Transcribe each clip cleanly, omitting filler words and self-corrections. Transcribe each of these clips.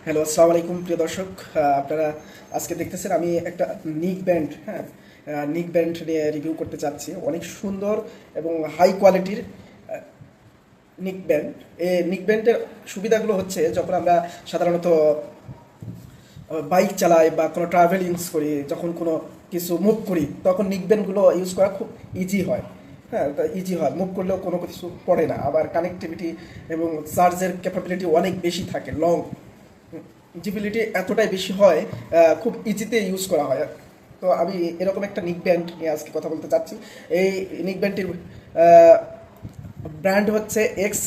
Hello, আসসালামু আলাইকুম প্রিয় দর্শক। আপনারা আজকে দেখতেছেন আমি একটা নিক ব্যান্ড, নিক ব্যান্ড নিয়ে রিভিউ করতে চাচ্ছি। অনেক সুন্দর এবং হাই কোয়ালিটির নিক ব্যান্ড। এই নিক ব্যান্ডের সুবিধাগুলো হচ্ছে, যখন আমরা সাধারণত বাইক চালাই বা কোনো ট্রাভেল ইউজ করি, যখন কোনো কিছু মুভ করি, তখন নিক ব্যান্ডগুলো ইউজ করা খুব ইজি হয়। হ্যাঁ, ইজি হয়, মুভ করলেও কোনো কিছু পড়ে না। আবার কানেক্টিভিটি এবং চার্জের ক্যাপাবিলিটি অনেক বেশি থাকে, লং জিবিলিটি এতটাই বেশি হয়, খুব ইজিতে ইউজ করা হয়। তো আমি এরকম একটা নিক ব্যান্ড নিয়ে আজকে কথা বলতে চাচ্ছি। এই নিক ব্যান্ডটির ব্র্যান্ড হচ্ছে এক্স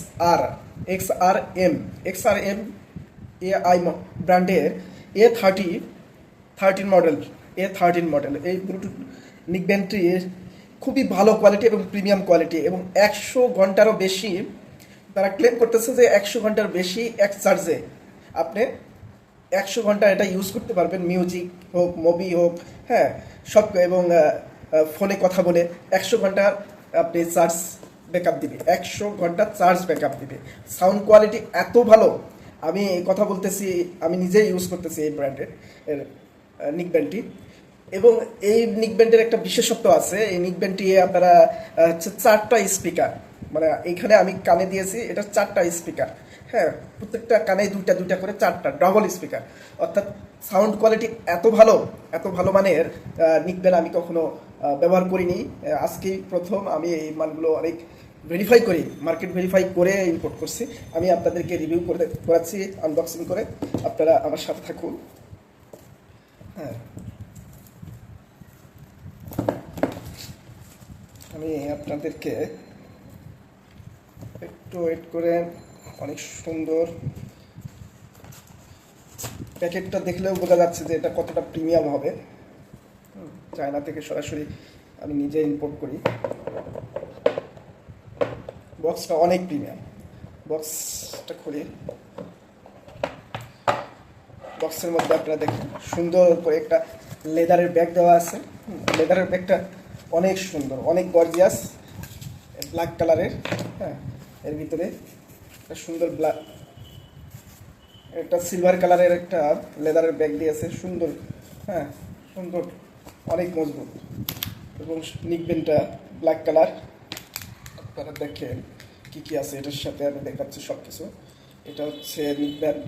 আর এম এআই ব্র্যান্ডের এ থার্টিন মডেল। এই ব্লুটুথ নিক ব্যান্ডটি খুবই ভালো কোয়ালিটি এবং প্রিমিয়াম কোয়ালিটি, এবং 100 ঘন্টারও বেশি তারা ক্লেম করতেছে যে 100 ঘন্টার বেশি এক চার্জে আপনি 100 ঘন্টা এটা ইউজ করতে পারবেন। মিউজিক হোক, মুভি হোক, হ্যাঁ, সব, এবং ফোনে কথা বলে 100 ঘন্টার আপনি চার্জ ব্যাকআপ দিবে। 100 ঘন্টা চার্জ ব্যাকআপ দিবে। সাউন্ড কোয়ালিটি এত ভালো, আমি কথা বলতেছি, আমি নিজেই ইউজ করতেছি এই ব্র্যান্ডের নিক ব্যান্ডটি। এবং এই নিক ব্যান্ডের একটা বিশেষত্ব আছে। এই নিক ব্যান্ডটি আপনারা হচ্ছে 4টা স্পিকার, মানে এইখানে আমি কানে দিয়েছি, এটা 4টা স্পিকার। হ্যাঁ, প্রত্যেকটা কানে দুইটা দুইটা করে 4টা ডবল স্পিকার। অর্থাৎ সাউন্ড কোয়ালিটি এত ভালো মানের নিক ব্যান্ড আমি কখনো ব্যবহার করিনি। আজকেই প্রথম আমি এই মানগুলো অনেক ভেরিফাই করি, মার্কেট ভেরিফাই করে ইম্পোর্ট করছি। আমি আপনাদেরকে রিভিউ করাচ্ছি আনবক্সিং করে। আপনারা আমার সাথে থাকুন। হ্যাঁ, আমি আপনাদেরকে একটু ওয়েট করে, অনেক সুন্দর প্যাকেটটা দেখলেও বোঝা যাচ্ছে যে এটা কতটা প্রিমিয়াম হবে। চায়না থেকে সরাসরি আমি নিজে ইম্পোর্ট করি। বক্সটা অনেক প্রিমিয়াম। বক্সটা খুলি, বক্সের মধ্যে আপনারা দেখেন সুন্দর করে একটা লেদারের ব্যাগ দেওয়া আছে। লেদারের ব্যাগটা অনেক সুন্দর, অনেক গর্জিয়াস, ব্ল্যাক কালারের। হ্যাঁ, এর ভিতরে একটা সুন্দর একটা সিলভার কালারের একটা লেদারের ব্যাগ দিয়েছে, সুন্দর। হ্যাঁ, সুন্দর, অনেক মজবুত। এবং নিক ব্যান্ডটা ব্ল্যাক কালার। আপনারা দেখেন কী কী আছে এটার সাথে, আমি দেখাচ্ছি সব কিছু। এটা হচ্ছে নিক ব্যান্ড।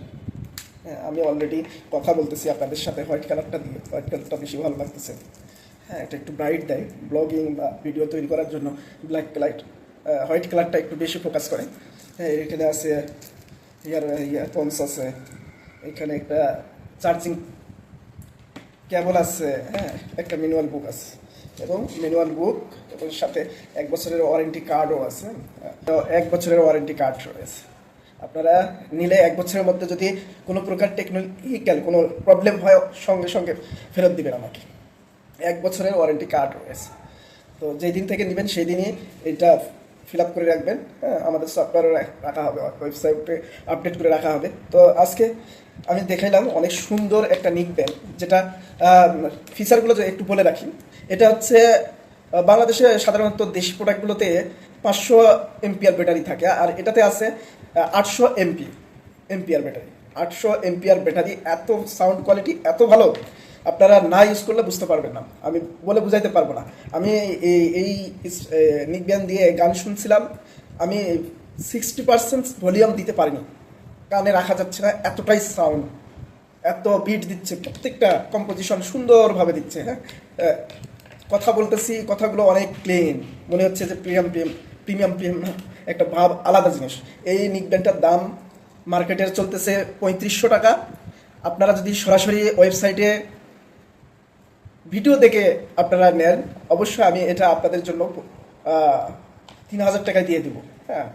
হ্যাঁ, আমি অলরেডি কথা বলতেছি আপনাদের সাথে হোয়াইট কালারটা দিয়ে। হোয়াইট কালারটা বেশি ভালো লাগতেছে। হ্যাঁ, এটা একটু ব্রাইট দেয় ব্লগিং বা ভিডিও তৈরি করার জন্য। ব্ল্যাক কালার, হোয়াইট কালারটা একটু বেশি ফোকাস করে। হ্যাঁ, এখানে আছে ইয়ারফোনস আছে, এখানে একটা চার্জিং কেবল আছে, হ্যাঁ, একটা ম্যানুয়াল বুক আছে, এবং এবং সাথে 1 বছরের ওয়ারেন্টি কার্ডও আছে। তো 1 বছরের ওয়ারেন্টি কার্ড রয়েছে। আপনারা নিলে 1 বছরের মধ্যে যদি কোনো প্রকার টেকনিক্যাল কোনো প্রবলেম হয়, সঙ্গে সঙ্গে ফেরত দিবেন আমাকে। 1 বছরের ওয়ারেন্টি কার্ড রয়েছে। তো যেই দিন থেকে নেবেন সেই দিনই এটা ফিল আপ করে রাখবেন। হ্যাঁ, আমাদের সফটওয়্যারে রাখা হবে, ওয়েবসাইটে আপডেট করে রাখা হবে। তো আজকে আমি দেখাইলাম অনেক সুন্দর একটা নিক ব্যান্ড, যেটা ফিচারগুলো যে একটু বলে রাখি। এটা হচ্ছে বাংলাদেশে সাধারণত দেশি প্রোডাক্টগুলোতে 500 এমপিআর ব্যাটারি থাকে, আর এটাতে আছে 800 এমপিআর ব্যাটারি। 800 এমপিআর ব্যাটারি, এত সাউন্ড কোয়ালিটি এত ভালো, আপনারা না ইউজ করলে বুঝতে পারবেন না, আমি বলে বুঝাইতে পারবো না। আমি এই নিক ব্যান্ড দিয়ে গান শুনছিলাম, আমি 60% ভলিউম দিতে পারিনি, কানে রাখা যাচ্ছে না, এতটাই সাউন্ড, এত বিট দিচ্ছে, প্রত্যেকটা কম্পোজিশন সুন্দরভাবে দিচ্ছে। হ্যাঁ, কথা বলতেছি, কথাগুলো অনেক ক্লিন, মনে হচ্ছে যে প্রিমিয়াম একটা ভাব, আলাদা জিনিস। এই নিক ব্যান্ডটার দাম মার্কেটে চলতেছে 3500 টাকা। আপনারা যদি সরাসরি ওয়েবসাইটে ভিডিও দেখে আপনারা নেন, অবশ্যই আমি এটা আপনাদের জন্য 3000 টাকায় দিয়ে দেবো। হ্যাঁ।